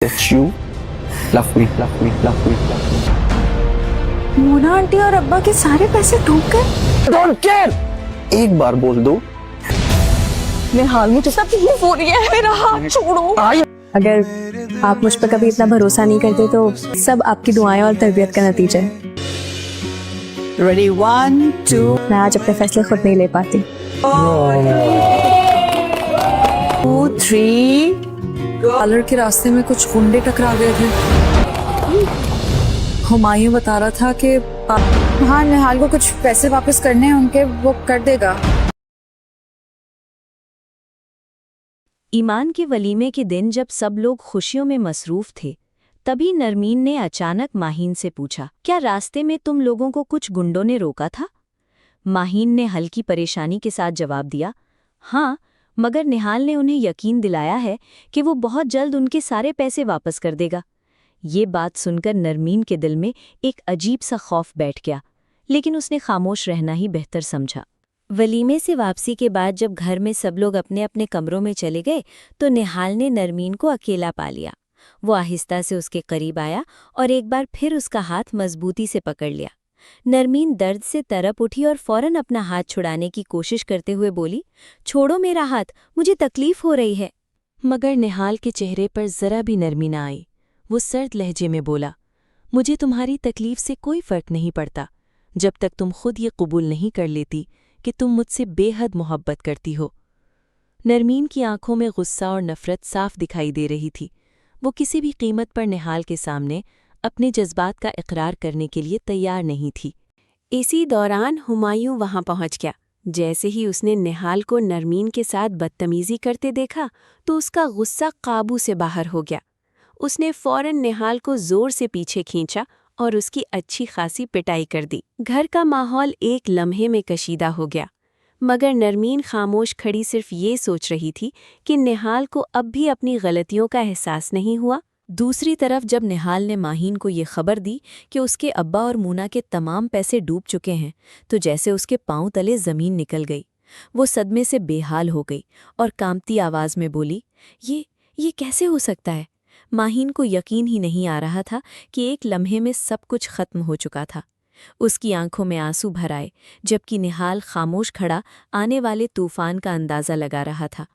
It's you. Love me, love me, love me, love me. Mona aunty और अब्बा के सारे पैसे डूब गए। Don't care. एक बार बोल दो। निहाल मुझे सब तकलीफ हो रही है, मेरा हाथ छोड़ो। अगर आप मुझ पर कभी इतना भरोसा नहीं करते तो सब आपकी दुआएं और तरबियत का नतीजा है। Ready, 1, 2, मैं आज अपने फैसले खुद नहीं ले पाती। 2, 3. पार्लर के रास्ते में कुछ गुंडे टकरा गए थे। हुमायूं बता रहा था कि हाँ, निहाल को कुछ पैसे वापस करने हैं उनके, वो कर देगा। ईमान के वलीमे के दिन जब सब लोग खुशियों में मसरूफ थे, तभी नरमीन ने अचानक माहीन से पूछा, क्या रास्ते में तुम लोगों को कुछ गुंडों ने रोका था? माहीन ने हल्की परेशानी के साथ जवाब दिया, हाँ, मगर निहाल ने उन्हें यकीन दिलाया है कि वो बहुत जल्द उनके सारे पैसे वापस कर देगा। ये बात सुनकर नरमीन के दिल में एक अजीब सा खौफ बैठ गया, लेकिन उसने खामोश रहना ही बेहतर समझा। वलीमे से वापसी के बाद जब घर में सब लोग अपने अपने कमरों में चले गए तो निहाल ने नरमीन को अकेला पा लिया। वो आहिस्ता से उसके करीब आया और एक बार फिर उसका हाथ मजबूती से पकड़ लिया। नरमीन दर्द से तरप उठी और फौरन अपना हाथ छुड़ाने की कोशिश करते हुए बोली, छोड़ो मेरा हाथ, मुझे तकलीफ हो रही है। मगर निहाल के चेहरे पर जरा भी नरमी न आई। वो सर्द लहजे में बोला, मुझे तुम्हारी तकलीफ से कोई फर्क नहीं पड़ता, जब तक तुम खुद ये कबूल नहीं कर लेती कि तुम मुझसे बेहद मोहब्बत करती हो। नरमीन की आंखों में गुस्सा और नफरत साफ दिखाई दे रही थी। वो किसी भी कीमत पर निहाल के सामने अपने जज्बात का इकरार करने के लिए तैयार नहीं थी। इसी दौरान हुमायूं वहां पहुंच गया। जैसे ही उसने निहाल को नरमीन के साथ बदतमीजी करते देखा तो उसका गुस्सा काबू से बाहर हो गया। उसने फौरन निहाल को जोर से पीछे खींचा और उसकी अच्छी खासी पिटाई कर दी। घर का माहौल एक लम्हे में कशीदा हो गया, मगर नरमीन खामोश खड़ी सिर्फ ये सोच रही थी कि निहाल को अब भी अपनी गलतियों का एहसास नहीं हुआ। दूसरी तरफ जब निहाल ने माहीन को ये खबर दी कि उसके अब्बा और मूना के तमाम पैसे डूब चुके हैं, तो जैसे उसके पांव तले ज़मीन निकल गई। वो सदमे से बेहाल हो गई और कांपती आवाज़ में बोली, ये कैसे हो सकता है? माहीन को यकीन ही नहीं आ रहा था कि एक लम्हे में सब कुछ ख़त्म हो चुका था। उसकी आंखों में आंसू भर आए, जबकि निहाल खामोश खड़ा आने वाले तूफान का अंदाज़ा लगा रहा था।